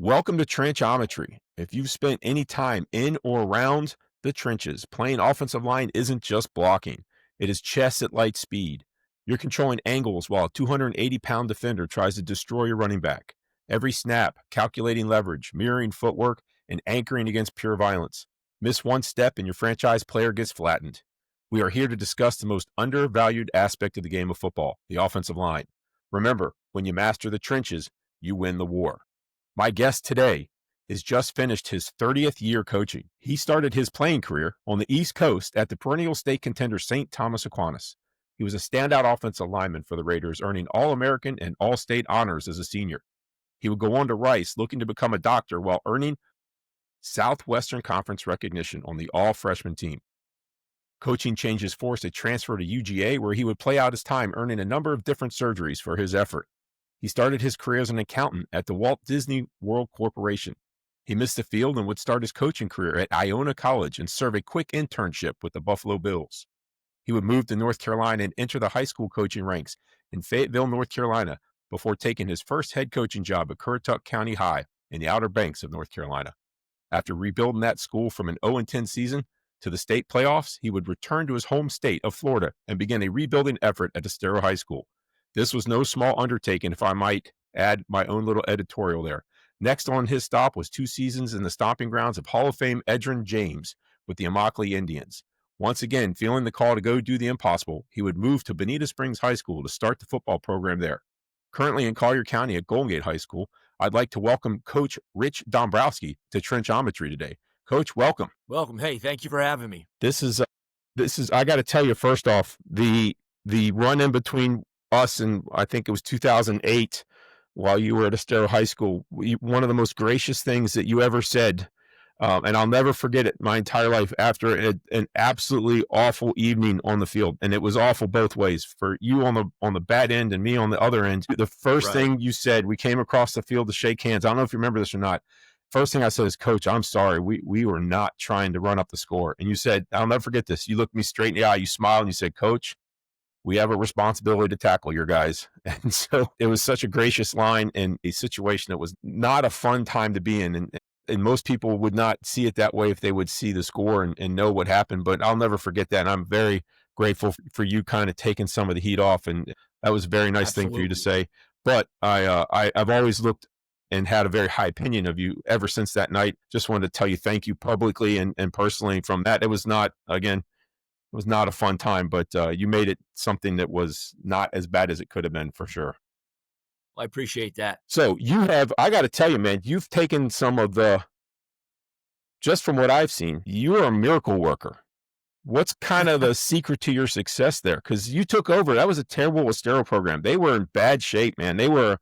Welcome to Trenchometry. If you've spent any time in or around the trenches, playing offensive line isn't just blocking, it is chess at light speed. You're controlling angles while a 280-pound defender tries to destroy your running back. Every snap, calculating leverage, mirroring footwork, and anchoring against pure violence. Miss one step and your franchise player gets flattened. We are here to discuss the most undervalued aspect of the game of football, the offensive line. Remember, when you master the trenches, you win the war. My guest today has just finished his 30th year coaching. He started his playing career on the East Coast at the perennial state contender St. Thomas Aquinas. He was a standout offensive lineman for the Raiders, earning All-American and All-State honors as a senior. He would go on to Rice, looking to become a doctor while earning Southwestern Conference recognition on the all-freshman team. Coaching changes forced a transfer to UGA, where he would play out his time earning a number of different surgeries for his effort. He started his career as an accountant at the Walt Disney World Corporation. He missed the field and would start his coaching career at Iona College and serve a quick internship with the Buffalo Bills. He would move to North Carolina and enter the high school coaching ranks in Fayetteville, North Carolina, before taking his first head coaching job at Currituck County High in the Outer Banks of North Carolina. After rebuilding that school from an 0-10 season to the state playoffs, he would return to his home state of Florida and begin a rebuilding effort at Estero High School. This was no small undertaking, if I might add my own little editorial there. Next on his stop was 2 seasons in the stomping grounds of Hall of Fame Edgerrin James with the Immokalee Indians. Once again, feeling the call to go do the impossible, he would move to Bonita Springs High School to start the football program there. Currently in Collier County at Golden Gate High School, I'd like to welcome Coach Rich Dombroski to Trenchometry today. Coach, welcome. Welcome. Hey, thank you for having me. This is I got to tell you first off, the run in between us and I think it was 2008 while you were at Estero High School, one of the most gracious things that you ever said, and I'll never forget it my entire life, after an absolutely awful evening on the field. And it was awful both ways, for you on the bad end and me on the other end. The first thing you said, we came across the field to shake hands. I don't know if you remember this or not. First thing I said is, Coach, I'm sorry. We were not trying to run up the score. And you said, I'll never forget this. You looked me straight in the eye. You smiled and you said, Coach, we have a responsibility to tackle your guys. And so it was such a gracious line in a situation that was not a fun time to be in. And most people would not see it that way if they would see the score and know what happened. But I'll never forget that. And I'm very grateful for you kind of taking some of the heat off. And that was a very nice thing for you to say. But I've always looked and had a very high opinion of you ever since that night. Just wanted to tell you thank you publicly and personally from that. It was not, again, it was not a fun time, but you made it something that was not as bad as it could have been, for sure. I appreciate that. So I got to tell you, man, you've taken some of just from what I've seen, you're a miracle worker. What's kind of the secret to your success there? Because you took over. That was a terrible Estero program. They were in bad shape, man. They were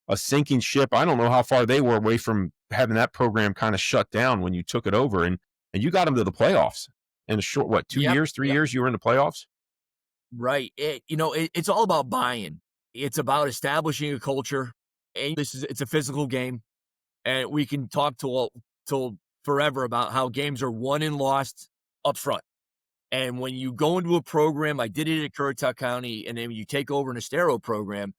a sinking ship. I don't know how far they were away from having that program kind of shut down when you took it over, and you got them to the playoffs. In a short, 3 years, you were in the playoffs? Right. It's all about buy-in. It's about establishing a culture. And it's a physical game. And we can talk till forever about how games are won and lost up front. And when you go into a program, I did it at Currituck County, and then you take over an Estero program,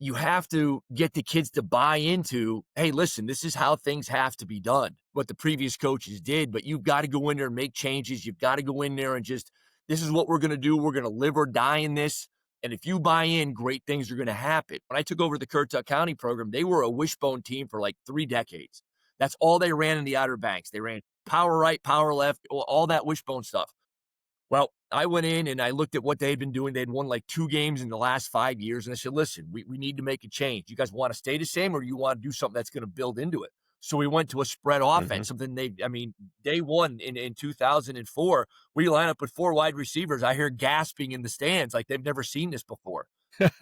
you have to get the kids to buy into, hey, listen, this is how things have to be done, what the previous coaches did, but you've got to go in there and make changes. You've got to go in there and just, this is what we're going to do. We're going to live or die in this. And if you buy in, great things are going to happen. When I took over the Currituck County program, they were a wishbone team for like 3 decades. That's all they ran in the Outer Banks. They ran power right, power left, all that wishbone stuff. Well, I went in and I looked at what they had been doing. They'd won like 2 games in the last 5 years. And I said, listen, we need to make a change. You guys want to stay the same, or do you want to do something that's going to build into it? So we went to a spread offense, something day one in 2004, we line up with 4 wide receivers. I hear gasping in the stands like they've never seen this before.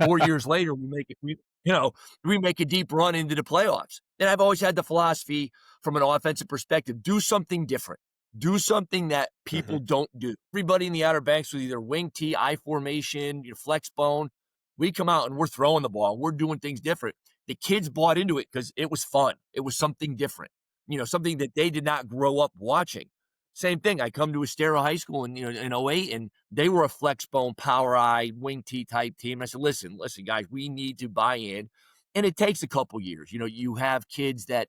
4 years later, we make a deep run into the playoffs. And I've always had the philosophy from an offensive perspective, do something different. Do something that people don't do. Everybody in the Outer Banks was either wing T, I formation, flex bone. We come out and we're throwing the ball. We're doing things different. The kids bought into it because it was fun. It was something different, something that they did not grow up watching. Same thing. I come to Estero High School in 08, and they were a flex bone, power I, wing T type team. I said, listen, guys, we need to buy in. And it takes a couple years. You have kids that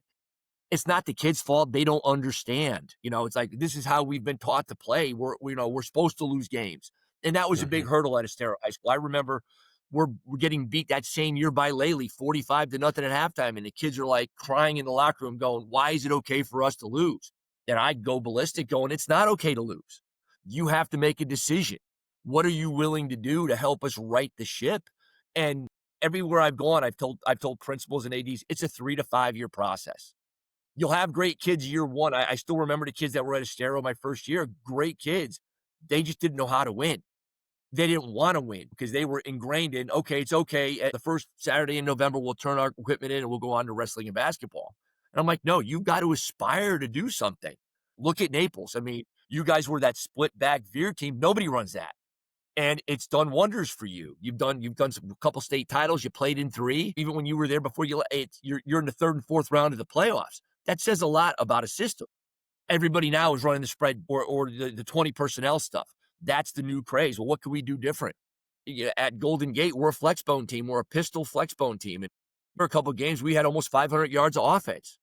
It's not the kid's fault. They don't understand. It's like, this is how we've been taught to play. We're supposed to lose games. And that was a big Mhm. hurdle at Estero High School. I remember we're getting beat that same year by Lely 45 to nothing at halftime. And the kids are like crying in the locker room going, why is it okay for us to lose? And I go ballistic going, it's not okay to lose. You have to make a decision. What are you willing to do to help us right the ship? And everywhere I've gone, I've told principals and ADs, it's a 3 to 5 year process. You'll have great kids year one. I still remember the kids that were at Estero my first year, great kids. They just didn't know how to win. They didn't want to win because they were ingrained in, okay, it's okay. At the first Saturday in November, we'll turn our equipment in and we'll go on to wrestling and basketball. And I'm like, no, you've got to aspire to do something. Look at Naples. I mean, you guys were that split bag veer team. Nobody runs that. And it's done wonders for you. You've done a couple state titles. You played in 3. Even when you were there before you're in the 3rd and 4th round of the playoffs. That says a lot about a system. Everybody now is running the spread or the 20 personnel stuff. That's the new craze. Well, what can we do different? At Golden Gate, we're a flexbone team. We're a pistol flexbone team. And for a couple of games, we had almost 500 yards of offense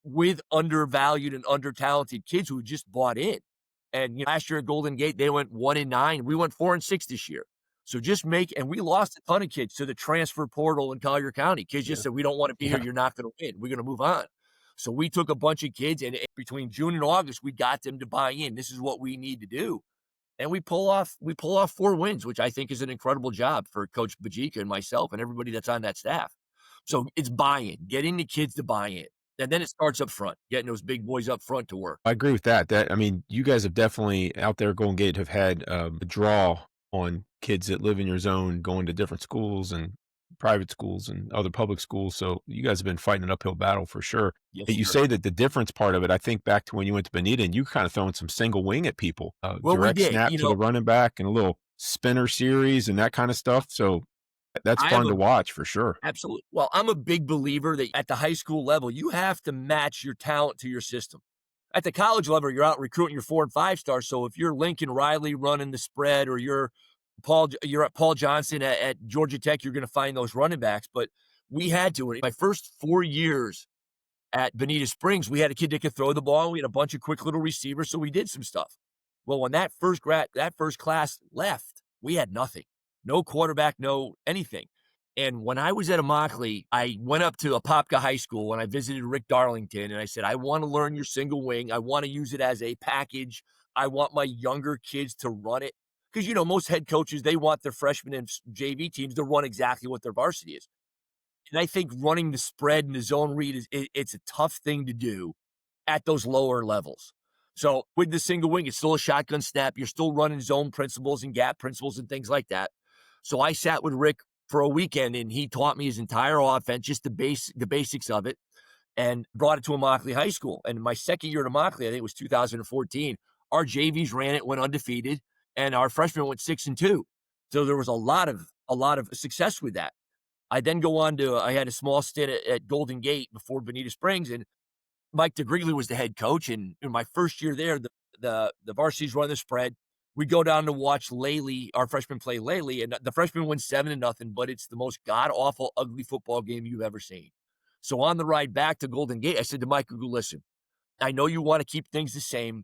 with undervalued and under-talented kids who just bought in. And last year at Golden Gate, they went 1-9. We went 4-6 this year. So and we lost a ton of kids to the transfer portal in Collier County. Kids just Yeah. said, we don't want to be here. Yeah. You're not going to win. We're going to move on. So we took a bunch of kids, and between June and August, we got them to buy in. This is what we need to do. And we pull off 4 wins, which I think is an incredible job for Coach Bajika and myself and everybody that's on that staff. So it's buy-in, getting the kids to buy in. And then it starts up front, getting those big boys up front to work. I agree with that. I mean, you guys have definitely out there Golden Gate have had a draw on kids that live in your zone going to different schools and private schools and other public schools. So you guys have been fighting an uphill battle for sure. Yes, But you sir. say that the difference part of it, I think back to when you went to Bonita and you kind of throwing some single wing at people, Well, we direct did. snap to the running back and a little spinner series and that kind of stuff. So that's I am fun a to watch for sure. Absolutely. Well, I'm a big believer that at the high school level, you have to match your talent to your system. At the college level, you're out recruiting your 4 and 5 stars. So if you're Lincoln Riley running the spread, or you're at Paul Johnson at Georgia Tech, you're going to find those running backs. But we had to. In my first 4 years at Bonita Springs, we had a kid that could throw the ball. We had a bunch of quick little receivers, so we did some stuff. Well, when that first class left, we had nothing. No quarterback, no anything. And when I was at Immokalee, I went up to Apopka High School and I visited Rick Darlington and I said, I want to learn your single wing. I want to use it as a package. I want my younger kids to run it. Because, most head coaches, they want their freshmen and JV teams to run exactly what their varsity is. And I think running the spread and the zone read it's a tough thing to do at those lower levels. So with the single wing, it's still a shotgun snap. You're still running zone principles and gap principles and things like that. So I sat with Rick for a weekend and he taught me his entire offense, just the basics of it, and brought it to Immokalee High School. And my second year at Immokalee, I think it was 2014, our JVs ran it, went undefeated, and our freshmen went 6-2. So there was a lot of success with that. I had a small stint at Golden Gate before Bonita Springs, and Mike DeGrigley was the head coach. And in my first year there, the varsities run the spread. We go down to watch Lely, our freshman play Lely, and the freshmen win 7-0, but it's the most god-awful, ugly football game you've ever seen. So on the ride back to Golden Gate, I said to Mike, listen, I know you want to keep things the same.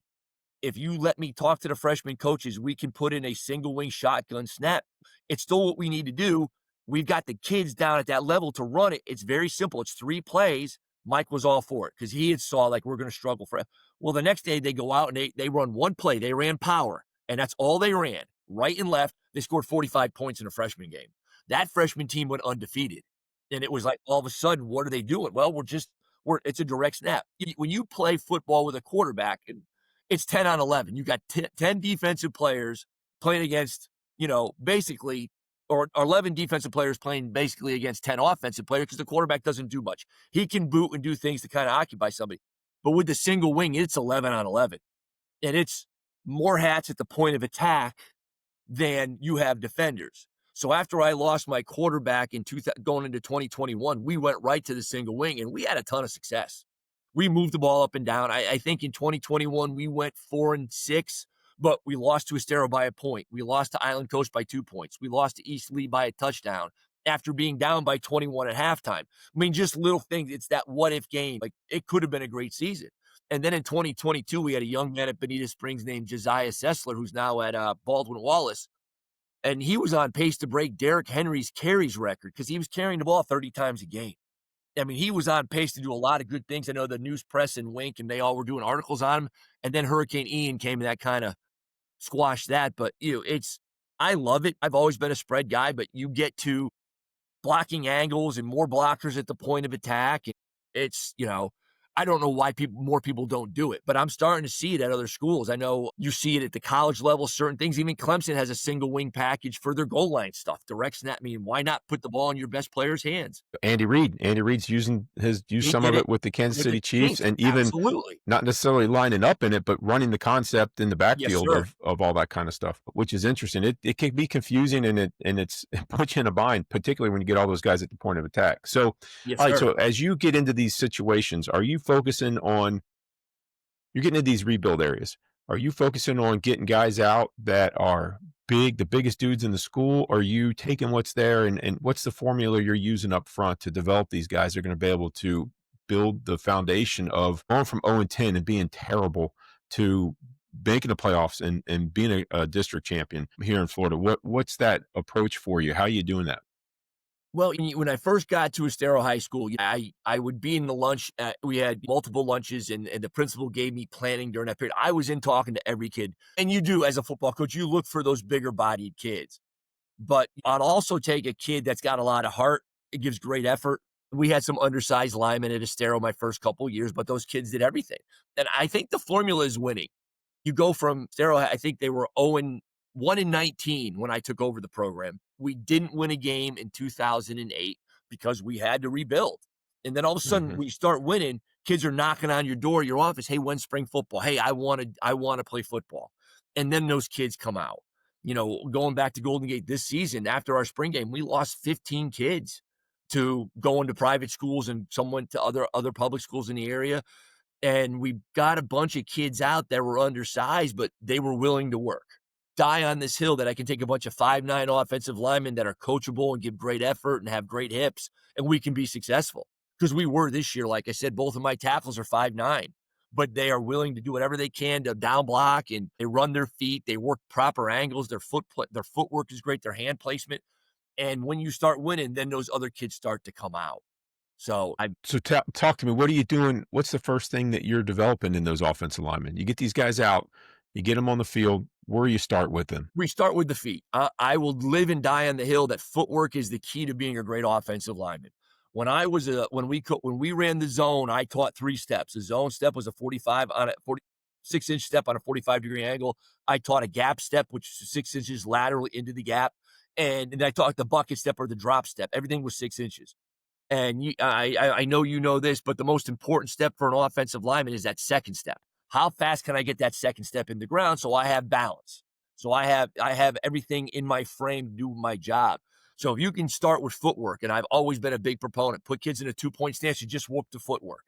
If you let me talk to the freshman coaches, we can put in a single wing shotgun snap. It's still what we need to do. We've got the kids down at that level to run it. It's very simple. It's 3 plays. Mike was all for it because he had saw like we're going to struggle for it. Well, the next day they go out and they run 1 play. They ran power, and that's all they ran, right and left. They scored 45 points in a freshman game. That freshman team went undefeated. And it was like all of a sudden, what are they doing? Well, it's a direct snap. When you play football with a quarterback, and it's 10 on 11. You got 10 defensive players playing against, basically, or 11 defensive players playing basically against 10 offensive players because the quarterback doesn't do much. He can boot and do things to kind of occupy somebody. But with the single wing, it's 11 on 11. And it's more hats at the point of attack than you have defenders. So after I lost my quarterback going into 2021, we went right to the single wing, and we had a ton of success. We moved the ball up and down. I think in 2021, we went 4-6, but we lost to Estero by a point. We lost to Island Coast by 2 points. We lost to East Lee by a touchdown. after being down by 21 at halftime. I mean, just little things. It's that what if game. Like it could have been a great season. And then in 2022, we had a young man at Bonita Springs named Josiah Sessler, who's now at Baldwin Wallace. And he was on pace to break Derrick Henry's carries record because he was carrying the ball 30 times a game. I mean, he was on pace to do a lot of good things. I know the news press and Wink and they all were doing articles on him. And then Hurricane Ian came and that kind of squashed that. But I love it. I've always been a spread guy, but you get to blocking angles and more blockers at the point of attack. It's, I don't know why more people don't do it, but I'm starting to see it at other schools. I know you see it at the college level, certain things. Even Clemson has a single wing package for their goal line stuff. Direct snap. I mean, why not put the ball in your best player's hands? Andy Reid's used He some did of it it with the Kansas with the City Chiefs, Chiefs. and even Absolutely. not necessarily lining up in it, but running the concept in the Yes, backfield sir. of all that kind of stuff, which is interesting. It can be confusing, and it puts you in a bind, particularly when you get all those guys at the point of attack. So, Yes, all right. sir. So as you get into these situations, are you focusing on you're getting into these rebuild areas? Are you focusing on getting guys out that are big, the biggest dudes in the school? Or are you taking what's there, and what's the formula you're using up front to develop these guys that are going to be able to build the foundation of going from 0-10 and being terrible to making the playoffs and being a district champion here in Florida? What's that approach for you? How are you doing that? Well, when I first got to Estero High School, I would be in the lunch. We had multiple lunches, and the principal gave me planning during that period. I was in talking to every kid. And you do, as a football coach, you look for those bigger bodied kids. But I'd also take a kid that's got a lot of heart. It gives great effort. We had some undersized linemen at Estero my first couple of years, but those kids did everything. And I think the formula is winning. You go from Estero, I think they were 1-19 when I took over the program. We didn't win a game in 2008 because we had to rebuild. And then all of a sudden Hmm. we start winning. Kids are knocking on your door, your office. Hey, when's spring football? Hey, I want to play football. And then those kids come out. Going back to Golden Gate this season, after our spring game, we lost 15 kids to going to private schools, and some went to other public schools in the area. And we got a bunch of kids out that were undersized, but they were willing to work. Die on this hill that I can take a bunch of 5'9" offensive linemen that are coachable and give great effort and have great hips, and we can be successful. Because we were this year, like I said, both of my tackles are 5'9", but they are willing to do whatever they can to down block, and they run their feet, they work proper angles, their footwork is great, their hand placement. And when you start winning, then those other kids start to come out. So I So talk to me. What are you doing? What's the first thing that you're developing in those offensive linemen? You get these guys out, you get them on the field. Where do you start with them? We start with the feet. I will live and die on the hill that footwork is the key to being a great offensive lineman. When we ran the zone, I taught 3 steps. The zone step was a 46-inch step on a 45-degree angle. I taught a gap step, which is 6 inches laterally into the gap, and I taught the bucket step or the drop step. Everything was 6 inches. And I know you know this, but the most important step for an offensive lineman is that second step. How fast can I get that second step in the ground so I have balance? So I have everything in my frame to do my job. So if you can start with footwork, and I've always been a big proponent, put kids in a 2-point stance, you just whoop the footwork.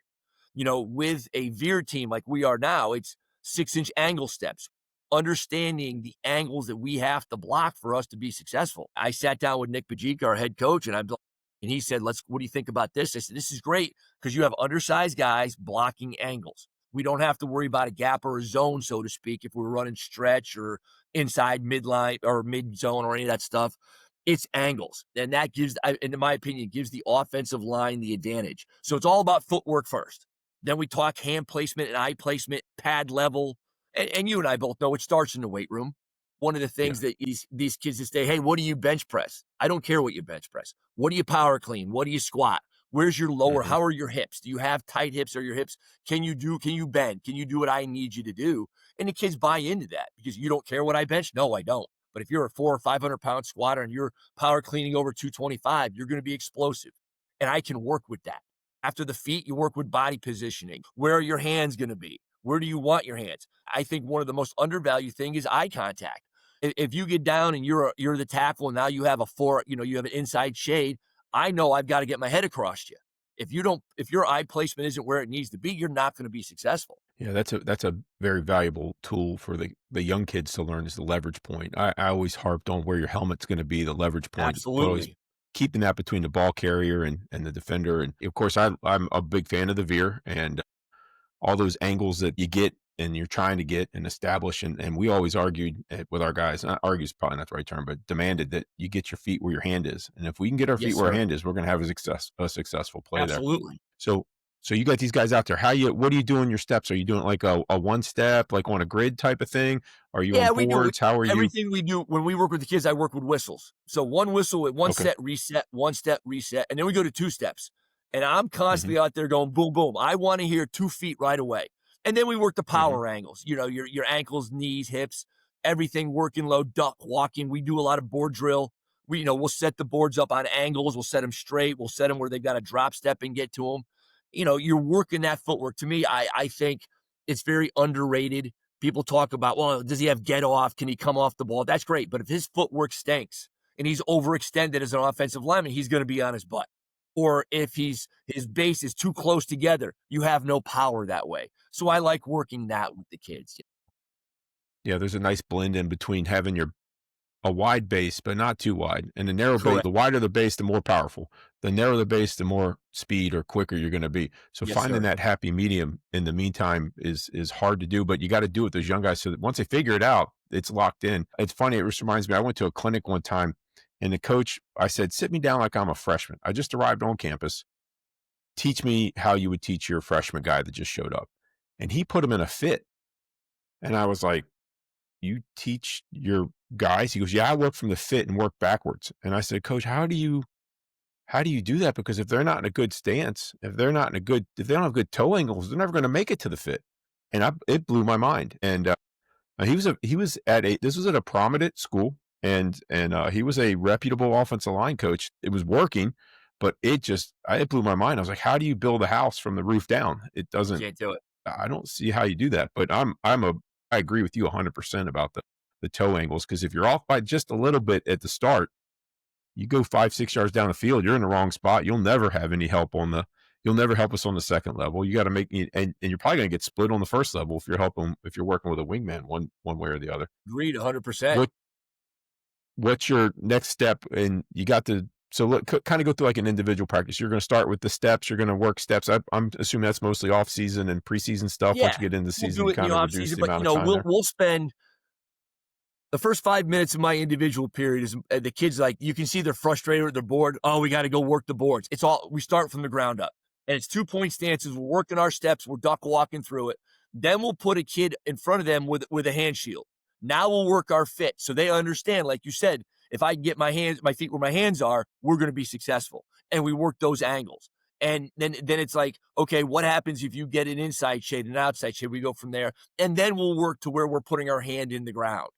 With a veer team like we are now, it's 6-inch angle steps, understanding the angles that we have to block for us to be successful. I sat down with Nick Pajika, our head coach, and he said, what do you think about this? I said, this is great because you have undersized guys blocking angles. We don't have to worry about a gap or a zone, so to speak, if we're running stretch or inside midline or mid zone or any of that stuff. It's angles. And that in my opinion, gives the offensive line the advantage. So it's all about footwork first. Then we talk hand placement and eye placement, pad level. And you and I both know it starts in the weight room. One of the Yeah. things that these kids that say, hey, what do you bench press? I don't care what you bench press. What do you power clean? What do you squat? Where's your lower? Hmm. How are your hips? Do you have tight hips or your hips? Can you bend? Can you do what I need you to do? And the kids buy into that because you don't care what I bench? No, I don't. But if you're a 400 or 500-pound squatter and you're power cleaning over 225, you're going to be explosive. And I can work with that. After the feet, you work with body positioning. Where are your hands going to be? Where do you want your hands? I think one of the most undervalued thing is eye contact. If you get down and you're the tackle and now you have you have an inside shade, I know I've got to get my head across you. If your eye placement isn't where it needs to be, you're not going to be successful. Yeah, that's a very valuable tool for the young kids to learn is the leverage point. I always harped on where your helmet's going to be, the leverage point. It always Absolutely. keeping that between the ball carrier and the defender. And of course, I'm a big fan of the veer and all those angles that you get and you're trying to get and establish. And we always argued with our guys, not argue is probably not the right term, but demanded that you get your feet where your hand is. And if we can get our feet Yes, where our sir. hand is, we're going to have a successful play there. Absolutely. So, so you got these guys out there. What do you do in your steps? Are you doing like a one step, like on a grid type of thing? Are you on Yeah, we do. boards? How are you? Everything we do when we work with the kids, I work with whistles. So one whistle with one Okay. set, reset, one step, reset, and then we go to two steps. And I'm Hmm. constantly out there going boom, boom. I want to hear 2 feet right away. And then we work the Hmm. power angles, your ankles, knees, hips, everything working low, duck, walking. We do a lot of board drill. We'll set the boards up on angles. We'll set them straight. We'll set them where they've got to drop step and get to them. You're working that footwork. To me, I think it's very underrated. People talk about, well, does he have get off? Can he come off the ball? That's great. But if his footwork stinks and he's overextended as an offensive lineman, he's going to be on his butt. Or if his base is too close together, you have no power that way. So I like working that with the kids. Yeah, there's a nice blend in between having a wide base, but not too wide. And the narrow base, Correct. the wider the base, the more powerful. The narrower the base, the more speed or quicker you're going to be. So Yes, finding sir. that happy medium in the meantime is hard to do, but you got to do it with those young guys so that once they figure it out, it's locked in. It's funny. It just reminds me, I went to a clinic one time and the coach, I said, sit me down like I'm a freshman. I just arrived on campus. Teach me how you would teach your freshman guy that just showed up. And he put him in a fit. And I was like, you teach your guys? He goes, yeah, I work from the fit and work backwards. And I said, coach, how do you do that? Because if they're not in a good stance, if they don't have good toe angles, they're never going to make it to the fit. And it blew my mind. And he was at this was at a prominent school, and he was a reputable offensive line coach. It was working, but it blew my mind. I was like, how do you build a house from the roof down? It doesn't. Can't do it. I don't see how you do that. But I agree with you 100% about the toe angles because if you're off by just a little bit at the start, you go 5, 6 yards down the field, you're in the wrong spot. You'll never have any help you'll never help us on the second level. You got to make and you're probably going to get split on the first level if you're working with a wingman one way or the other. Agreed 100%. What what's your next step? And you got to so look kind of go through like an individual practice. You're going to start with the steps. You're going to work steps. I'm assuming that's mostly off season and preseason stuff. Once Yeah. you get into the We'll season, do you it in kind the of off reduce season, the but amount of time there. we'll spend the first 5 minutes of my individual period is the kids like you can see they're frustrated or they're bored. Oh, we got to go work the boards. It's all we start from the ground up, and it's 2 point stances. We're working our steps. We're duck walking through it. Then we'll put a kid in front of them with a hand shield. Now we'll work our fit so they understand. Like you said, if I can get my feet where my hands are, we're going to be successful. And we work those angles. And then it's like, okay, what happens if you get an inside shade and an outside shade? We go from there, and then we'll work to where we're putting our hand in the ground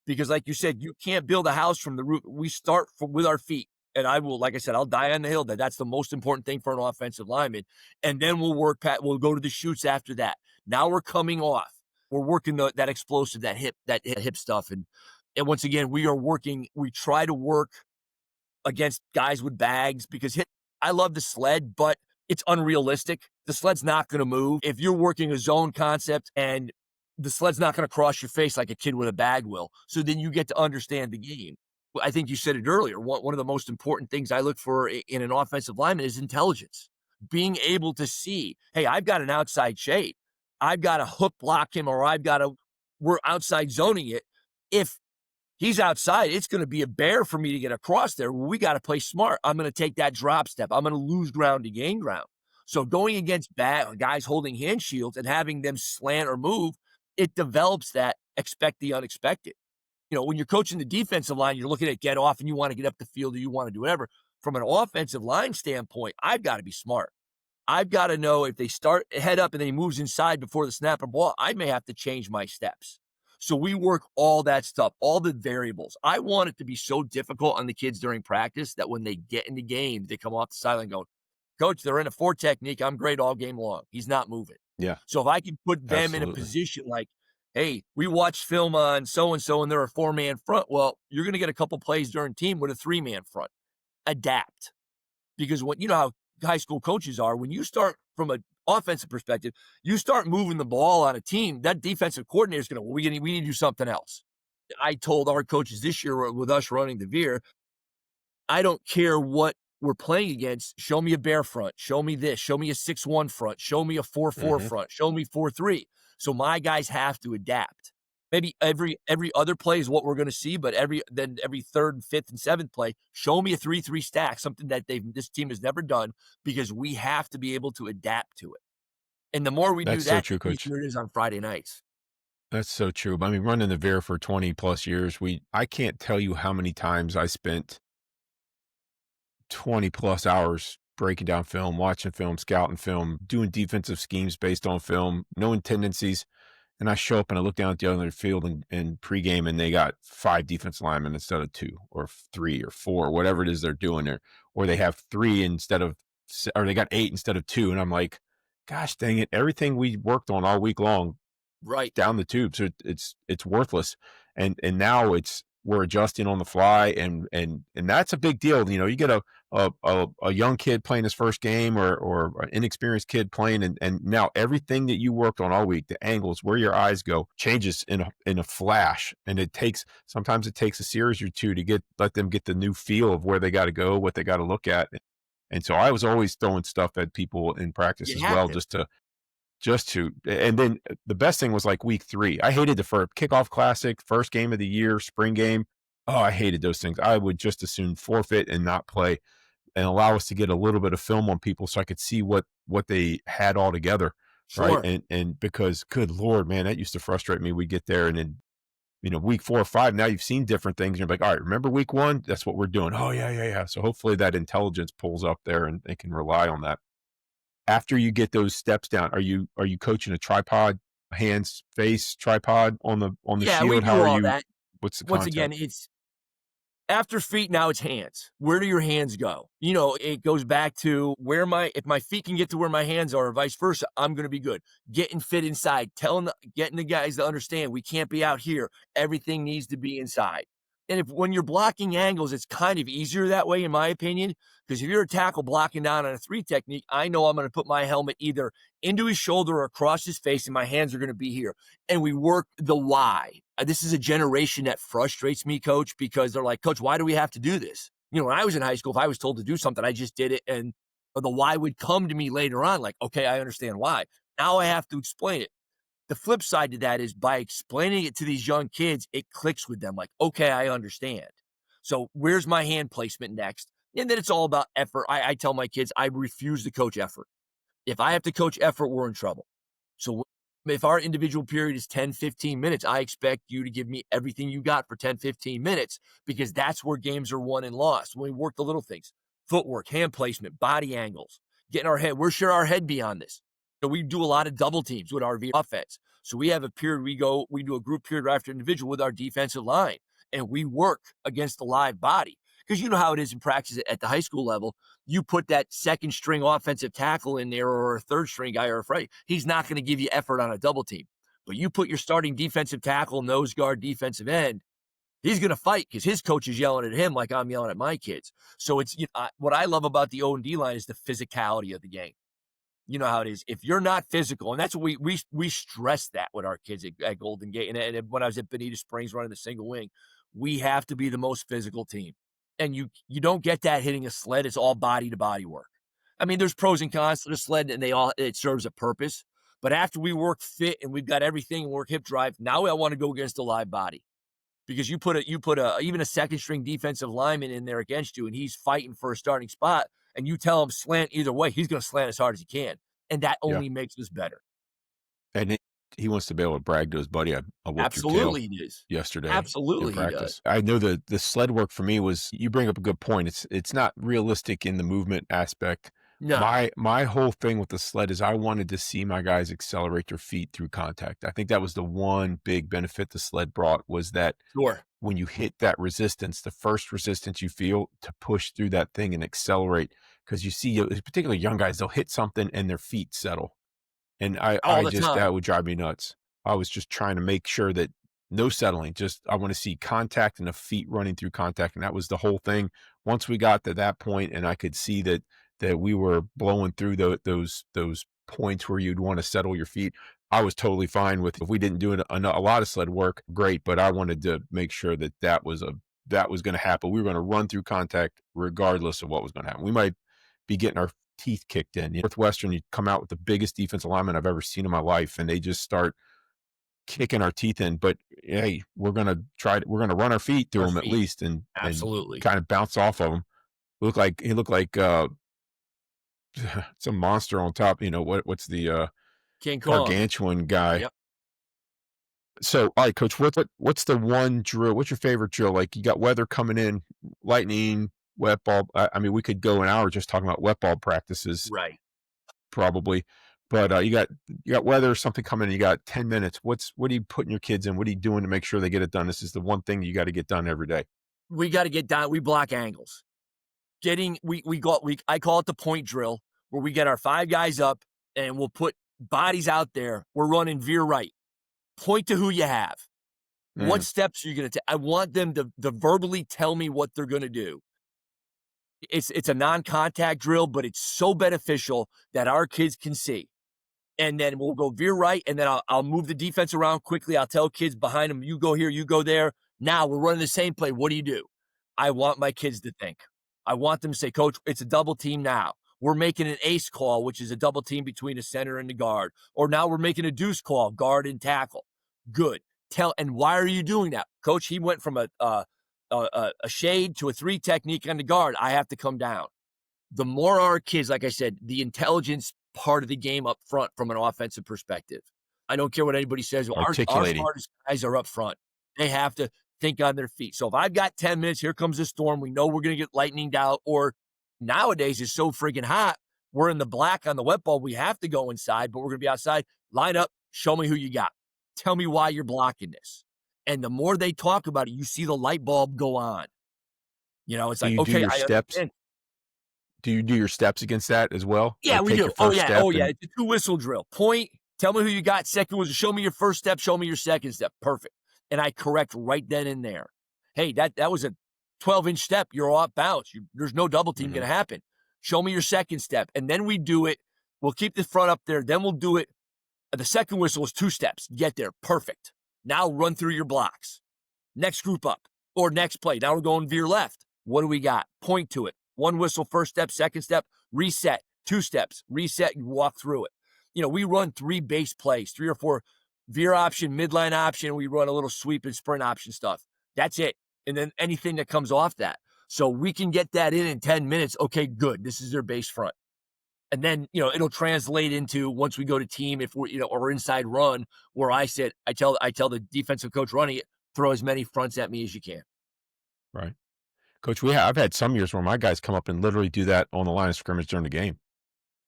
because like you said, you can't build a house from the roof. We start with our feet. And I will, like I said, I'll die on the hill that that's the most important thing for an offensive lineman. And then we'll go to the shoots after that. Now we're coming off. We're working that explosive, that hip stuff. And once again, we try to work against guys with bags because I love the sled, but it's unrealistic. The sled's not going to move. If you're working a zone concept and the sled's not going to cross your face like a kid with a bag will. So then you get to understand the game. I think you said it earlier. One of the most important things I look for in an offensive lineman is intelligence. Being able to see, hey, I've got an outside shade. I've got to hook block him or we're outside zoning it. If he's outside, it's going to be a bear for me to get across there. We got to play smart. I'm going to take that drop step. I'm going to lose ground to gain ground. So going against guys holding hand shields and having them slant or move, it develops that expect the unexpected. When you're coaching the defensive line, you're looking at get off and you want to get up the field or you want to do whatever. From an offensive line standpoint, I've got to be smart. I've got to know if they start head up and then he moves inside before the snap of ball, I may have to change my steps. So we work all that stuff, all the variables. I want it to be so difficult on the kids during practice that when they get in the game, they come off the sideline going, Coach, they're in a 4 technique. I'm great all game long. He's not moving. Yeah, So if I can put them in a absolutely. position like, hey, we watched film on so-and-so and they're a 4-man front. Well, you're going to get a couple plays during team with a 3-man front. Adapt. Because when you know how high school coaches are, when you start from an offensive perspective, you start moving the ball on a team, that defensive coordinator is going to, we need to do something else. I told our coaches this year with us running the veer, I don't care what we're playing against. Show me a bear front. Show me this. Show me a 6-1 front. Show me a 4-4 Mhm. front. Show me 4-3. So my guys have to adapt. Maybe every other play is what we're going to see, but every third, and fifth, and seventh play, show me a 3-3 stack, something that this team has never done, because we have to be able to adapt to it. And the more we do That's so that, true, the coach. easier it is on Friday nights. That's so true. I mean, running the Veer for 20 plus years, I can't tell you how many times I spent 20 plus hours breaking down film, watching film, scouting film, doing defensive schemes based on film, knowing tendencies. And I show up and I look down at the other field in pregame, and they got 5 defense linemen instead of 2 or 3 or 4, whatever it is they're doing there. Or they have 3 instead of, or they got 8 instead of 2. And I'm like, gosh dang it. Everything we worked on all week long Right. down the tube. So it's worthless. And now we're adjusting on the fly, and that's a big deal. You know, you get a young kid playing his first game, or an inexperienced kid playing, and now everything that you worked on all week, the angles, where your eyes go, changes in a flash. And sometimes it takes a series or two to let them get the new feel of where they got to go, what they got to look at. And so I was always throwing stuff at people in practice You as have well, to. and then the best thing was like week 3. I hated the first kickoff classic, first game of the year, spring game. Oh, I hated those things. I would just as soon forfeit and not play, and allow us to get a little bit of film on people so I could see what they had all together. Right. Sure. And because, good Lord, man, that used to frustrate me. We get there, and then, week 4 or 5, now you've seen different things. And you're like, all right, remember week 1? That's what we're doing. Oh, yeah, yeah, yeah. So hopefully that intelligence pulls up there and they can rely on that. After you get those steps down, are you coaching a tripod, hands, face, tripod on the Yeah, we shield? do all that. What's the Once again, concept? it's after feet, now it's hands. Where do your hands go? It goes back to if my feet can get to where my hands are, or vice versa, I'm going to be good. Getting fit inside, getting the guys to understand we can't be out here. Everything needs to be inside. And when you're blocking angles, it's kind of easier that way, in my opinion, because if you're a tackle blocking down on a 3 technique, I know I'm going to put my helmet either into his shoulder or across his face, and my hands are going to be here. And we work the why. This is a generation that frustrates me, coach, because they're like, Coach, why do we have to do this? When I was in high school, if I was told to do something, I just did it. And the why would come to me later on, like, okay, I understand why. Now I have to explain it. The flip side to that is, by explaining it to these young kids, it clicks with them like, okay, I understand. So where's my hand placement next? And then it's all about effort. I tell my kids, I refuse to coach effort. If I have to coach effort, we're in trouble. So if our individual period is 10, 15 minutes, I expect you to give me everything you got for 10, 15 minutes, because that's where games are won and lost. When we work the little things, footwork, hand placement, body angles, getting our head, where should our head be on this? So we do a lot of double teams with our offense. So we have a period we do a group period after individual with our defensive line, and we work against the live body. Because you know how it is in practice at the high school level. You put that second string offensive tackle in there, or a third string guy, or a Freddy, he's not going to give you effort on a double team. But you put your starting defensive tackle, nose guard, defensive end, he's going to fight because his coach is yelling at him like I'm yelling at my kids. So it's what I love about the O&D line is the physicality of the game. You know how it is. If you're not physical, and that's what we stress that with our kids at Golden Gate, and when I was at Bonita Springs running the single wing, we have to be the most physical team. And you don't get that hitting a sled. It's all body to body work. I mean, there's pros and cons to the sled, and it serves a purpose. But after we work fit and we've got everything and work hip drive, now I want to go against a live body, because you put even a second string defensive lineman in there against you, and he's fighting for a starting spot, and you tell him slant either way, he's going to slant as hard as he can, and that Yeah. only makes us better. And he wants to be able to brag to his buddy, I whooped your tail Absolutely, he is. yesterday in Absolutely, he does. practice. I know the sled work for me was, you bring up a good point. It's not realistic in the movement aspect. No, My whole thing with the sled is I wanted to see my guys accelerate their feet through contact. I think that was the one big benefit the sled brought, was that sure. when you hit that resistance, the first resistance you feel, to push through that thing and accelerate, because you see, particularly young guys, they'll hit something and their feet settle. And All the time. that would drive me nuts. I was just trying to make sure that no settling, just I want to see contact and the feet running through contact. And that was the whole thing. Once we got to that point and I could see that we were blowing through those points where you'd want to settle your feet, I was totally fine with, if we didn't do a lot of sled work, great. But I wanted to make sure that was that was going to happen. We were going to run through contact regardless of what was going to happen. We might be getting our teeth kicked in. Northwestern, you come out with the biggest defensive lineman I've ever seen in my life, and they just start kicking our teeth in. But hey, we're going to try. We're going to run our feet through Our them at feet. least, and Absolutely. kind of bounce off of them. He looked like some monster on top. What's the King Kong. gargantuan guy? Yep. So, all right, coach, what's the one drill? What's your favorite drill? Like, you got weather coming in, lightning, wet ball. I mean, we could go an hour just talking about wet ball practices, Right. probably. But you got weather, something coming in. You got 10 minutes. What are you putting your kids in? What are you doing to make sure they get it done? This is the one thing you got to get done every day. We got to get down. We block angles. I call it the point drill, where we get our 5 guys up and we'll put bodies out there. We're running veer right. Point to who you have. What Mm. steps are you going to take? I want them to verbally tell me what they're going to do. It's a non-contact drill, but it's so beneficial that our kids can see. And then we'll go veer right, and then I'll move the defense around quickly. I'll tell kids behind them, you go here, you go there. Now we're running the same play. What do you do? I want my kids to think. I want them to say, Coach, it's a double team now. We're making an ace call, which is a double team between a center and the guard. Or now we're making a deuce call, guard and tackle. Good. And why are you doing that? Coach, he went from a shade to a 3 technique on the guard. I have to come down. The more our kids, like I said, the intelligence part of the game up front from an offensive perspective. I don't care what anybody says. Our Articulating. smartest guys are up front. They have to think on their feet. So if I've got 10 minutes, here comes a storm. We know we're going to get lightninged out. Or nowadays it's so friggin' hot. We're in the black on the wet ball. We have to go inside, but we're going to be outside. Line up. Show me who you got. Tell me why you're blocking this. And the more they talk about it, you see the light bulb go on. It's Do like, you do okay, your I steps? understand. Do you do your steps against that as well? Yeah, Like, we take do. your first step Oh, yeah. and It's a 2 whistle drill. Point, tell me who you got. Second whistle, show me your first step, show me your second step. Perfect. And I correct right then and there. Hey, that was a 12-inch step. You're off bounds. There's no double team Mhm. going to happen. Show me your second step. And then we do it. We'll keep the front up there. Then we'll do it. The second whistle is 2 steps. Get there. Perfect. Now run through your blocks. Next group up or next play. Now we're going veer left. What do we got? Point to it. 1 whistle, first step, second step, reset, 2 steps, reset, and walk through it. We run 3 base plays, 3 or 4 veer option, midline option. We run a little sweep and sprint option stuff. That's it. And then anything that comes off that. So we can get that in 10 minutes. Okay, good. This is their base front. And then, it'll translate into once we go to team, if we're, or inside run, where I tell the defensive coach running it, throw as many fronts at me as you can. Right. Coach, I've had some years where my guys come up and literally do that on the line of scrimmage during the game.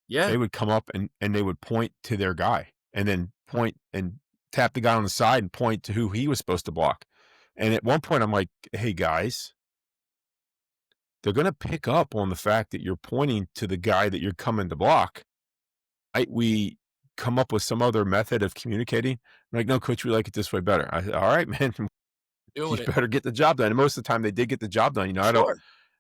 Yeah. They would come up and they would point to their guy and then point and tap the guy on the side and point to who he was supposed to block. And at one point, I'm like, hey, guys, they're going to pick up on the fact that you're pointing to the guy that you're coming to block. We come up with some other method of communicating. I'm like, no, coach, we like it this way better. I said, all right, man, you Doing it. better get the job done. And most of the time they did get the job done. Sure.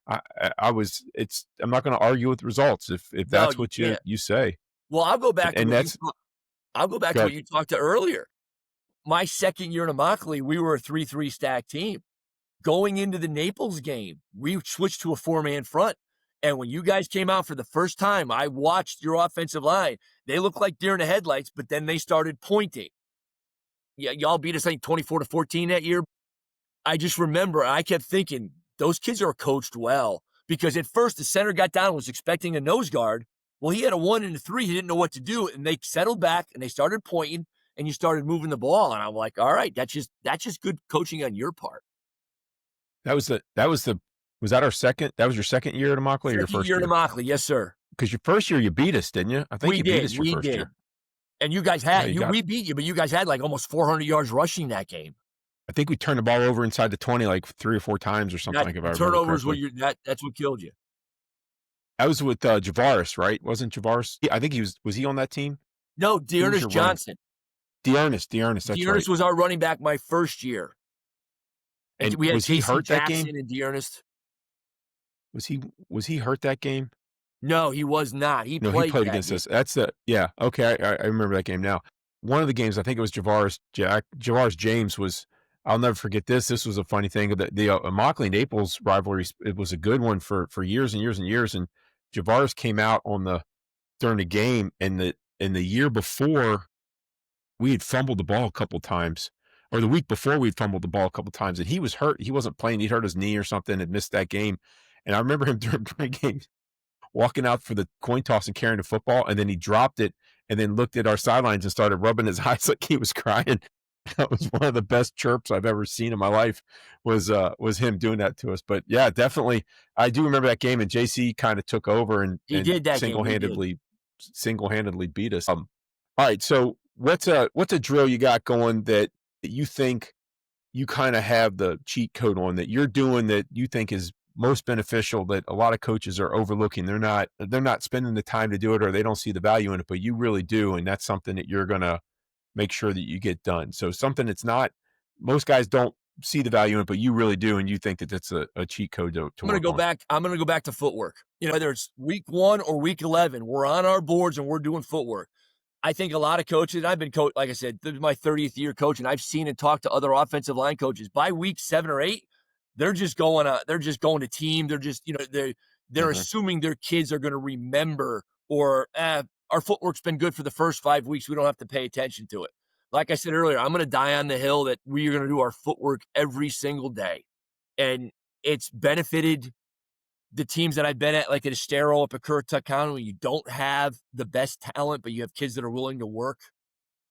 I'm not going to argue with results if No, that's you what can't. you say. Well, And that's I'll go back to what good. you talked to earlier. My second year in Immokalee, we were a 3-3 stack team. Going into the Naples game, we switched to a 4-man front. And when you guys came out for the first time, I watched your offensive line. They looked like deer in the headlights, but then they started pointing. Yeah, y'all beat us, I think, 24-14 that year. I just remember, I kept thinking, those kids are coached well. Because at first, the center got down and was expecting a nose guard. Well, he had a 1 and a 3. He didn't know what to do. And they settled back, and they started pointing, and you started moving the ball. And I'm like, all right, that's just good coaching on your part. Was that your second year at Immokalee or your Second first year in year? Immokalee, yes, sir. Because your first year you beat us, didn't you? I think We you beat did, us your we first did. year. And you guys we beat you, but you guys had like almost 400 yards rushing that game. I think we turned the ball over inside the 20 like 3 or 4 times or something, like, if I remember Turnovers were correctly. that's what killed you. That was with Javaris, right? Wasn't Javaris? I think was he on that team? No, Who was Dearness your running? Johnson. Dearness, that's right. Dearness was our running back my first year. And And we had was he Casey hurt that Jackson game? and Dearness. Was he hurt that game? No, he was not. He No, he played played that against game. us. That's yeah, okay, I remember that game now. One of the games, I think it was Javaris James was I'll never forget this. This was a funny thing. The Immokalee Naples rivalry, it was a good one for years and years and years. And Javaris came out on the during the game, and the year before we had fumbled the ball a couple times, or the week before we'd fumbled the ball a couple times, and he was hurt. He wasn't playing. He'd hurt his knee or something, had missed that game. And I remember him during game walking out for the coin toss and carrying the football, and then he dropped it and then looked at our sidelines and started rubbing his eyes like he was crying. That was one of the best chirps I've ever seen in my life was him doing that to us. But yeah, definitely, I do remember that game, and JC kind of took over He and did that game. He did. single handedly beat us. All right, so what's a drill you got going that you think you kind of have the cheat code on that you're doing that you think is most beneficial that a lot of coaches are overlooking? They're not spending the time to do it, or they don't see the value in it, but you really do, and that's something that you're gonna make sure that you get done. So something that's not most guys don't see the value in it, but you really do, and you think that that's a cheat code to I'm gonna work go on. back. I'm gonna go back to footwork. Whether it's week 1 or week 11, we're on our boards and we're doing footwork. I think a lot of coaches, I've been like I said, this is my 30th year coaching. I've seen and talked to other offensive line coaches. By week 7 or 8, they're just going to team. They're just, they're Mhm. assuming their kids are going to remember, or our footwork's been good for the first 5 weeks. We don't have to pay attention to it. Like I said earlier, I'm going to die on the hill that we are going to do our footwork every single day. And it's benefited the teams that I've been at, like at Estero up at Currituck County, when you don't have the best talent, but you have kids that are willing to work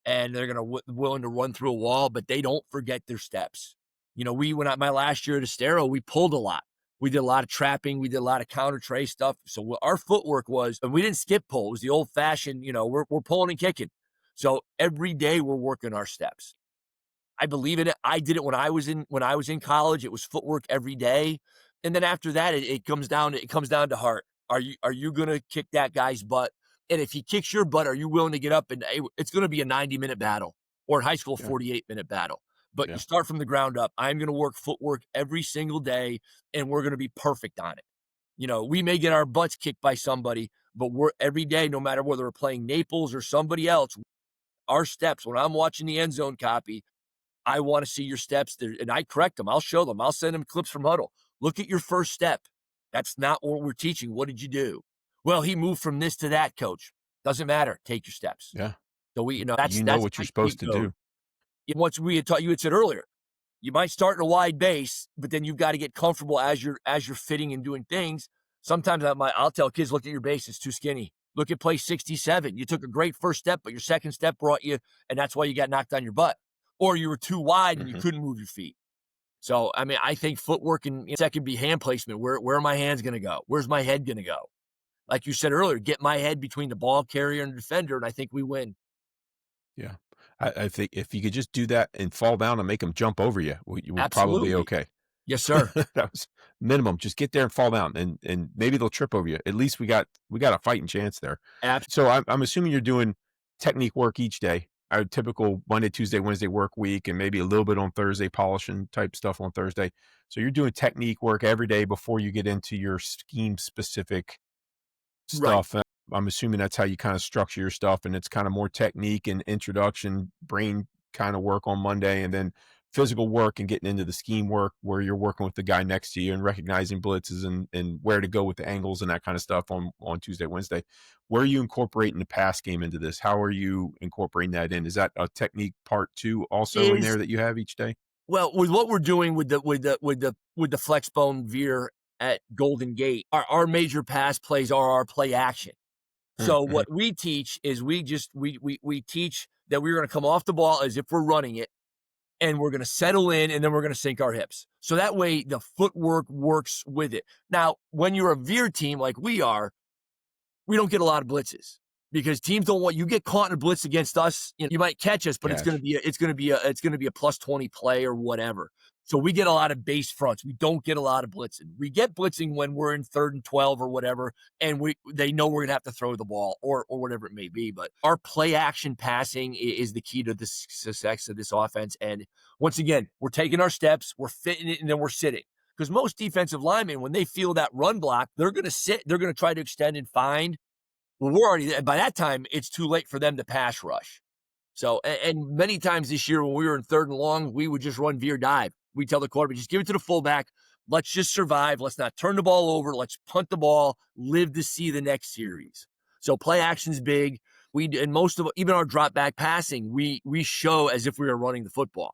and they're going to willing to run through a wall, but they don't forget their steps. We went out my last year at Estero, we pulled a lot. We did a lot of trapping. We did a lot of counter tray stuff. So what our footwork was, and we didn't skip pull. It was the old fashioned, we're pulling and kicking. So every day we're working our steps. I believe in it. I did it when I was in college. It was footwork every day. And then after that, it comes down to heart. Are you gonna kick that guy's butt? And if he kicks your butt, are you willing to get up and it's gonna be a 90-minute battle, or in high school, Yeah, 48-minute battle. But you yeah, start from the ground up. I'm gonna work footwork every single day, and we're gonna be perfect on it. We may get our butts kicked by somebody, but we're every day, no matter whether we're playing Naples or somebody else, our steps, when I'm watching the end zone copy, I want to see your steps there, and I correct them. I'll show them. I'll send them clips from huddle. Look at your first step. That's not what we're teaching. What did you do? Well, he moved from this to that, coach. Doesn't matter. Take your steps. yeah. So that's You know that's what you're my supposed cheat to code. do. Once we had taught you had said earlier, you might start in a wide base, but then you've got to get comfortable as you're fitting and doing things. Sometimes I'll tell kids, look at your base, it's too skinny. Look at play 67. You took a great first step, but your second step brought you, and that's why you got knocked on your butt. Or you were too wide and you Mhm. couldn't move your feet. So, I think footwork and second be hand placement. Where are my hands going to go? Where's my head going to go? Like you said earlier, get my head between the ball carrier and the defender, and I think we win. Yeah. I think if you could just do that and fall down and make them jump over you, you were probably Absolutely. okay. Yes, sir. That was minimum. Just get there and fall down, and maybe they'll trip over you. At least we got a fighting chance there. So I'm assuming you're doing technique work each day. Our typical Monday, Tuesday, Wednesday work week, and maybe a little bit on Thursday, polishing type stuff on Thursday. So you're doing technique work every day before you get into your scheme specific Right. stuff. I'm assuming that's how you kind of structure your stuff, and it's kind of more technique and introduction, brain kind of work on Monday, and then physical work and getting into the scheme work where you're working with the guy next to you and recognizing blitzes and where to go with the angles and that kind of stuff on Tuesday, Wednesday. Where are you incorporating the pass game into this? How are you incorporating that in? Is that a technique part two also in Is there that you have each day? Well, with what we're doing with the flex bone veer at Golden Gate, our major pass plays are our play action. So Mhm. what we teach is we teach that we're going to come off the ball as if we're running it, and we're going to settle in, and then we're going to sink our hips. So that way the footwork works with it. Now, when you're a veer team like we are, we don't get a lot of blitzes because teams don't want you get caught in a blitz against us. You might catch us, but it's going to Cash. be a plus 20 play or whatever. So we get a lot of base fronts. We don't get a lot of blitzing. We get blitzing when we're in 3rd and 12 or whatever, and they know we're gonna have to throw the ball or whatever it may be. But our play action passing is the key to the success of this offense. And once again, we're taking our steps, we're fitting it, and then we're sitting. Because most defensive linemen, when they feel that run block, they're going to sit, they're going to try to extend and find. Well, we're already there. By that time, it's too late for them to pass rush. So, and many times this year when we were in 3rd and long, we would just run veer dive. We tell the quarterback, just give it to the fullback. Let's just survive. Let's not turn the ball over. Let's punt the ball, live to see the next series. So play action's big. And most of even our drop back passing, we show as if we were running the football.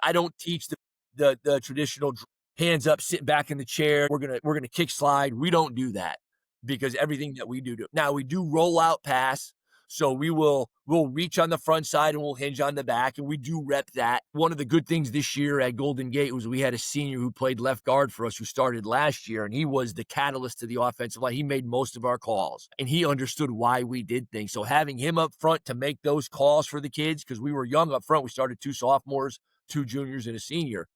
I don't teach the traditional hands up, sitting back in the chair. We're gonna kick slide. We don't do that because everything that we do now we do roll out pass. So we'll reach on the front side and we'll hinge on the back, and we do rep that. One of the good things this year at Golden Gate was we had a senior who played left guard for us who started last year, and he was the catalyst to the offensive line. He made most of our calls, and he understood why we did things. So having him up front to make those calls for the kids, because we were young up front, we started 2 sophomores, 2 juniors, and a senior.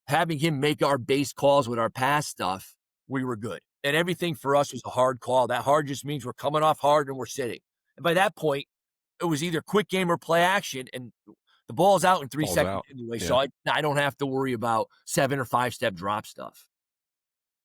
Having him make our base calls with our pass stuff, we were good. And everything for us was a hard call. That hard just means we're coming off hard and we're sitting. And by that point, it was either quick game or play action, and the ball's out in 3 Balls seconds out. anyway, Yeah. so I don't have to worry about 7 or 5-step drop stuff.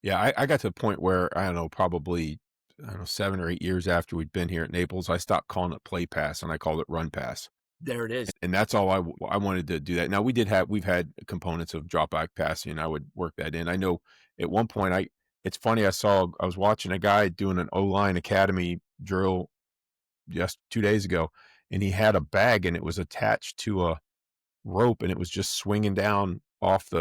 Yeah, I got to the point where, I don't know, probably, I don't know, 7 or 8 years after we'd been here at Naples, I stopped calling it play pass and I called it run pass. There it is. And that's all I wanted to do that. Now we've had components of drop back passing, and I would work that in. I know at one point it's funny, I was watching a guy doing an O-line academy drill just 2 days ago, and he had a bag and it was attached to a rope and it was just swinging down off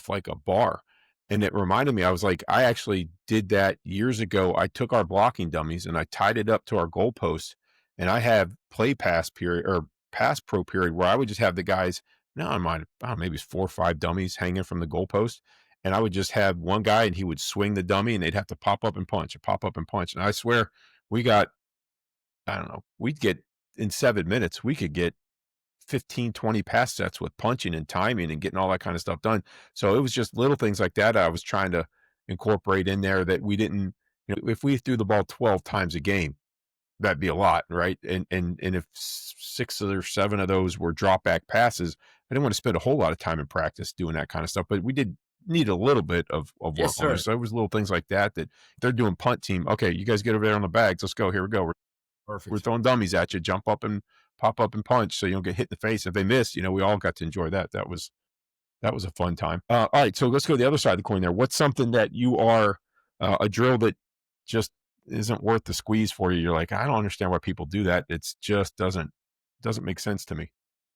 like a bar. And it reminded me, I was like, I actually did that years ago. I took our blocking dummies and I tied it up to our goalpost, and I have play pass period or pass pro period where I would just have the guys, no, I might, I don't know, maybe it's 4 or 5 dummies hanging from the goalpost. And I would just have one guy and he would swing the dummy and they'd have to pop up and punch or pop up and punch. And I swear we got, I don't know, we'd get in 7 minutes, we could get 15, 20 pass sets with punching and timing and getting all that kind of stuff done. So it was just little things like that I was trying to incorporate in there that we didn't, if we threw the ball 12 times a game, that'd be a lot, right? And if 6 or 7 of those were drop back passes, I didn't want to spend a whole lot of time in practice doing that kind of stuff, but we did need a little bit of Yes, work on sir. this. So it was little things like that they're doing punt team. Okay, you guys get over there on the bags. Let's go. Here we go. We're Perfect. throwing dummies at you. Jump up and pop up and punch so you don't get hit in the face. If they miss, we all got to enjoy that. That was a fun time. All right, so let's go to the other side of the coin there. What's something that you are a drill that just isn't worth the squeeze for you? You're like, I don't understand why people do that. It's just doesn't make sense to me.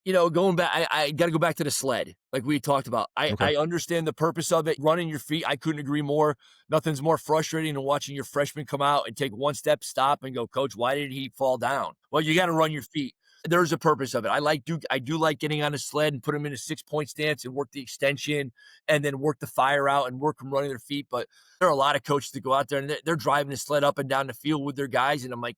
Going back, I got to go back to the sled, like we talked about. Okay. I understand the purpose of it. Running your feet, I couldn't agree more. Nothing's more frustrating than watching your freshman come out and take one step, stop, and go, Coach, why did he fall down? Well, you got to run your feet. There's a purpose of it. I do like getting on a sled and put them in a 6-point stance and work the extension and then work the fire out and work them running their feet. But there are a lot of coaches that go out there and they're driving the sled up and down the field with their guys, and I'm like,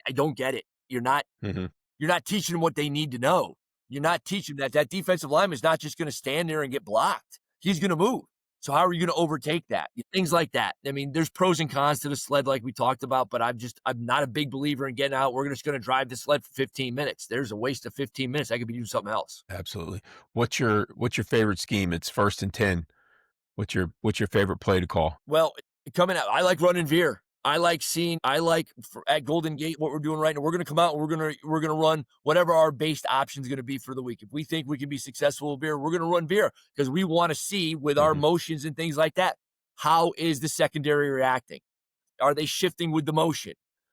I don't get it. Hmm. You're not teaching them what they need to know. You're not teaching that defensive lineman is not just going to stand there and get blocked. He's going to move. So how are you going to overtake that? Things like that. I mean, there's pros and cons to the sled like we talked about, but I'm not a big believer in getting out. We're just going to drive the sled for 15 minutes. There's a waste of 15 minutes. I could be doing something else. Absolutely. What's your favorite scheme? It's 1st and 10. What's your favorite play to call? Well, coming out, I like running veer. At Golden Gate what we're doing right now. We're going to come out and we're going to run whatever our based option is going to be for the week. If we think we can be successful with veer, we're going to run veer because we want to see with our Hmm. motions and things like that, how is the secondary reacting? Are they shifting with the motion?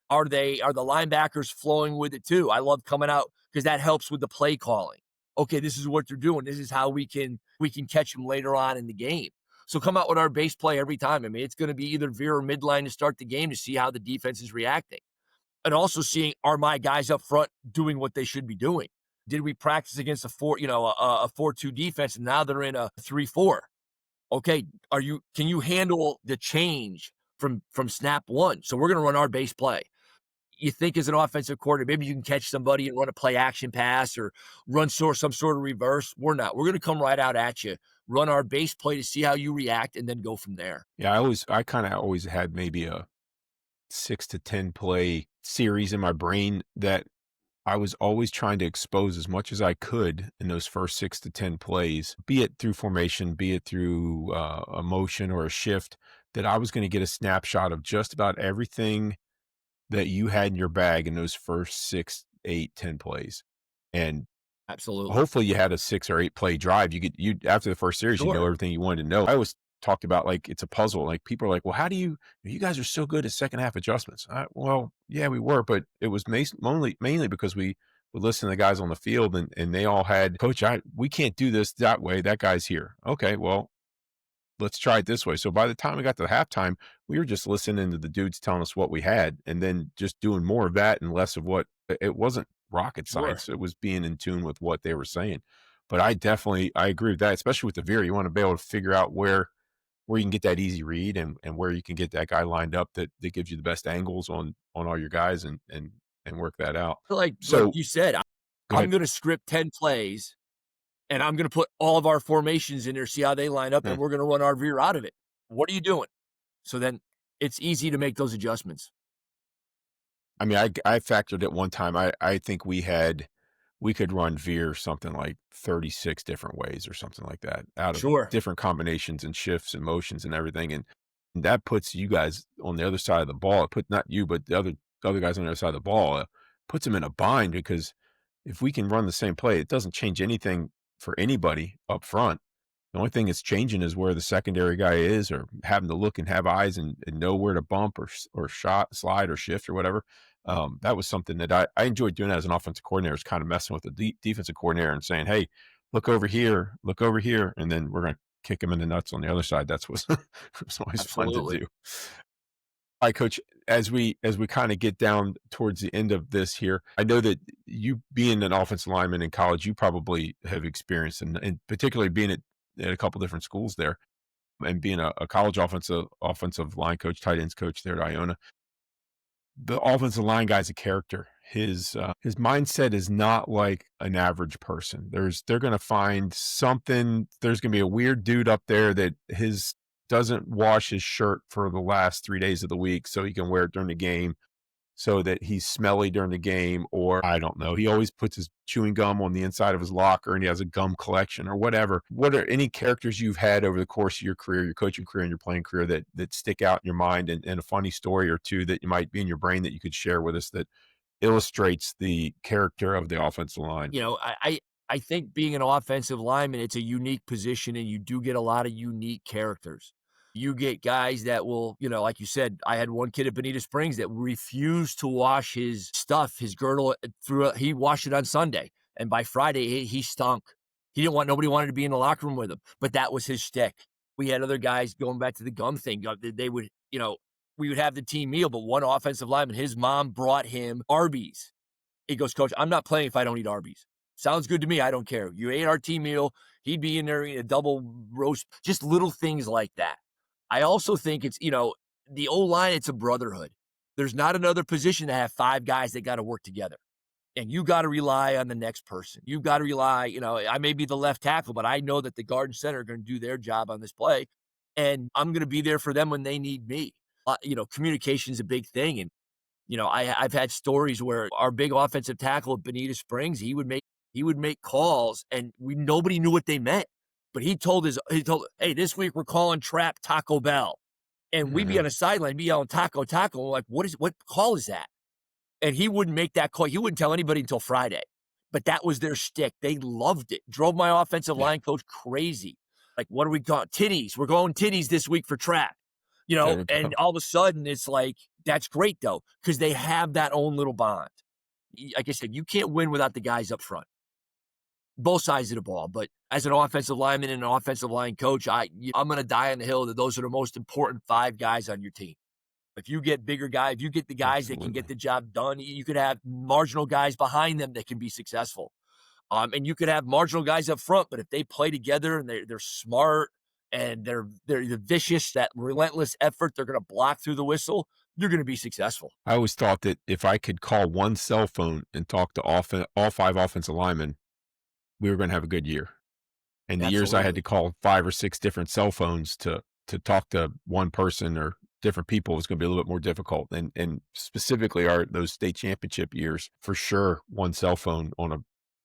Are the linebackers flowing with it too? I love coming out because that helps with the play calling. Okay, this is what they're doing. This is how we can catch them later on in the game. So come out with our base play every time. I mean, it's going to be either veer or midline to start the game to see how the defense is reacting. And also seeing, are my guys up front doing what they should be doing? Did we practice against a 4-2 defense and now they're in a 3-4? Okay, can you handle the change from snap one? So we're going to run our base play. You think as an offensive coordinator, maybe you can catch somebody and run a play action pass or run some sort of reverse. We're not. We're going to come right out at you, run our base play to see how you react, and then go from there. Yeah, I kind of always had maybe a 6 to 10 play series in my brain that I was always trying to expose as much as I could in those first 6 to 10 plays, be it through formation, be it through a motion or a shift, that I was going to get a snapshot of just about everything that you had in your bag in those first 6, 8, 10 plays. And Absolutely. Hopefully you had a 6 or 8 play drive. You after the first series, you know Sure. everything you wanted to know. I always talked about, like, it's a puzzle. Like, people are like, "Well, how do you guys are so good at second half adjustments." Well, yeah, we were, but it was mainly because we would listen to the guys on the field, and they all had, "Coach, we can't do this that way. That guy's here." "Okay, well, let's try it this way." So by the time we got to halftime, we were just listening to the dudes telling us what we had, and then just doing more of that and less of what it wasn't rocket Sure. science. It was being in tune with what they were saying. But I agree with that, especially with the veer. You want to be able to figure out where you can get that easy read, and where you can get that guy lined up that gives you the best angles on all your guys, and work that out. Like So you said, go I'm ahead. gonna script 10 plays, and I'm gonna put all of our formations in there, see how they line up, Hmm. and we're gonna run our veer out of it. What are you doing? So then it's easy to make those adjustments. I mean, I factored it one time. I think we could run veer something like 36 different ways or something like that, out of Sure. different combinations and shifts and motions and everything, and that puts you guys on the other side of the ball. It put not you, but the other guys on the other side of the ball, puts them in a bind, because if we can run the same play, it doesn't change anything for anybody up front. The only thing that's changing is where the secondary guy is, or having to look and have eyes, and know where to bump, or shot, slide, or shift, or whatever. That was something that I enjoyed doing as an offensive coordinator, is kind of messing with the defensive coordinator and saying, "Hey, look over here," and then we're going to kick him in the nuts on the other side. That's what's it's always fun to Absolutely. do. All right, coach, as we kind of get down towards the end of this here, I know that you being an offensive lineman in college, you probably have experienced, and particularly being at a couple different schools there, and being a college offensive line coach, tight ends coach there at Iona. The offensive line guy's a character. His mindset is not like an average person. They're gonna find something. There's gonna be a weird dude up there that his doesn't wash his shirt for the last 3 days of the week so he can wear it during the game, so that he's smelly during the game, or I don't know. He always puts his chewing gum on the inside of his locker, and he has a gum collection or whatever. What are any characters you've had over the course of your career, your coaching career and your playing career, that stick out in your mind, and a funny story or two that you might be in your brain that you could share with us that illustrates the character of the offensive line? You know, I think being an offensive lineman, it's a unique position, and you do get a lot of unique characters. You get guys that will, like you said, I had one kid at Bonita Springs that refused to wash his stuff, his girdle he washed it on Sunday, and by Friday he stunk. He didn't want Nobody wanted to be in the locker room with him, but that was his shtick. We had other guys going back to the gum thing. They would, we would have the team meal, but one offensive lineman, his mom brought him Arby's. He goes, "Coach, I'm not playing if I don't eat Arby's. Sounds good to me. I don't care. You ate our team meal." He'd be in there eating a double roast, just little things like that. I also think it's, the O line, it's a brotherhood. There's not another position to have five guys that got to work together. And you got to rely on the next person. You've got to rely, I may be the left tackle, but I know that the guard and center are going to do their job on this play. And I'm going to be there for them when they need me. Communication is a big thing. And I've had stories where our big offensive tackle at Bonita Springs, he would make calls, and nobody knew what they meant. But "Hey, this week we're calling trap Taco Bell." And we'd be Mhm. on the sideline, be yelling taco, taco. We're like, what call is that? And he wouldn't make that call. He wouldn't tell anybody until Friday. But that was their shtick. They loved it. Drove my offensive Yeah, line coach crazy. Like, what are we going? Titties. We're going titties this week for trap. there we And go. all of a sudden it's like, that's great though, because they have that own little bond. Like I said, you can't win without the guys up front, both sides of the ball. But as an offensive lineman and an offensive line coach, I'm going to die on the hill that those are the most important five guys on your team. If you get bigger guys, if you get the guys that can get Absolutely. the job done, you could have marginal guys behind them that can be successful. And you could have marginal guys up front, but if they play together and they're smart and they're vicious, that relentless effort, they're going to block through the whistle. You're going to be successful. I always thought that if I could call one cell phone and talk to all 5 offensive linemen, we were gonna have a good year. And the years I had to Absolutely. call 5 or 6 different cell phones to talk to one person or different people was gonna be a little bit more difficult. And specifically those state championship years, for sure, one cell phone on a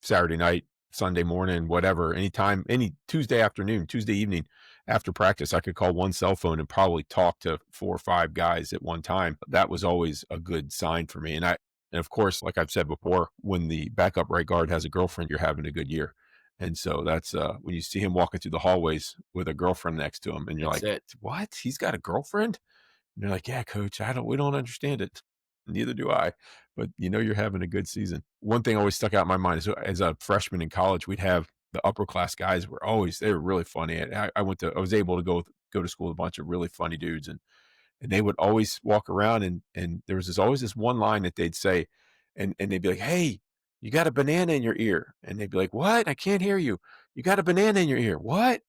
Saturday night, Sunday morning, whatever, anytime, any Tuesday afternoon, Tuesday evening after practice, I could call one cell phone and probably talk to 4 or 5 guys at one time. That was always a good sign for me. And And of course, like I've said before, when the backup right guard has a girlfriend, you're having a good year. And so that's when you see him walking through the hallways with a girlfriend next to him, and you're That's like, it. "What? He's got a girlfriend?" And they're like, "Yeah, coach, we don't understand it. Neither do I." But you're having a good season. One thing always stuck out in my mind is as a freshman in college, we'd have the upper class guys they were really funny. And I was able to go to school with a bunch of really funny dudes, and they would always walk around, and there was always this one line that they'd say, and they'd be like, "Hey, you got a banana in your ear." And they'd be like, "What? I can't hear you. You got a banana in your ear. What?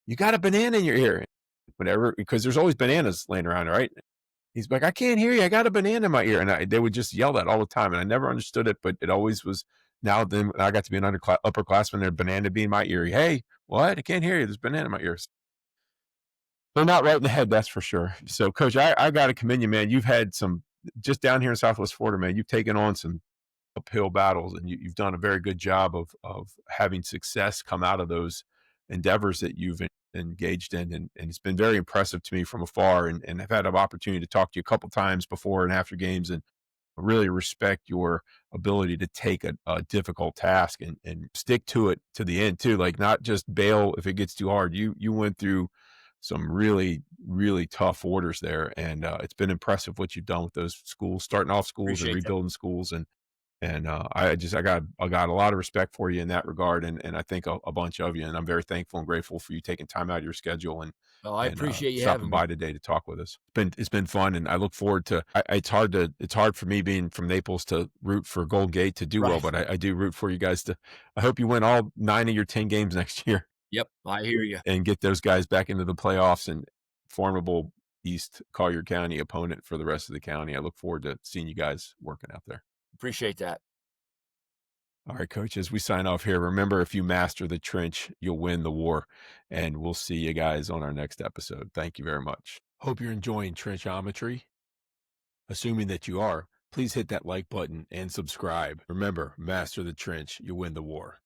You got a banana in your ear." Whatever, because there's always bananas laying around, right? He's like, "I can't hear you. I got a banana in my ear." And they would just yell that all the time. And I never understood it, but it always was. Now then, when I got to be an upperclassman, there's banana be in my ear. Hey, what? I can't hear you. There's banana in my ears. They're not right in the head, that's for sure. So, coach, I got to commend you, man. You've had some just down here in Southwest Florida, man. You've taken on some uphill battles, and you've done a very good job of having success come out of those endeavors that you've engaged in, and it's been very impressive to me from afar. And I've had an opportunity to talk to you a couple times before and after games, and I really respect your ability to take a difficult task and stick to it to the end too. Like not just bail if it gets too hard. You went through some really, really tough orders there. And it's been impressive what you've done with those schools, starting off schools and Appreciate that. rebuilding schools. And I got a lot of respect for you in that regard. And I think a bunch of you, and I'm very thankful and grateful for you taking time out of your schedule Well, I and appreciate you stopping having me. by today to talk with us. It's been fun, and I look forward to. It's hard for me being from Naples to root for Golden Gate to do well, Right. but I do root for you guys to. I hope you win all 9 of your 10 games next year Yep. I hear you. and get those guys back into the playoffs and formidable East Collier County opponent for the rest of the county. I look forward to seeing you guys working out there. Appreciate that. All right, coach, as we sign off here, remember if you master the trench, you'll win the war. And we'll see you guys on our next episode. Thank you very much. Hope you're enjoying Trenchometry. Assuming that you are, please hit that like button and subscribe. Remember, master the trench, you win the war.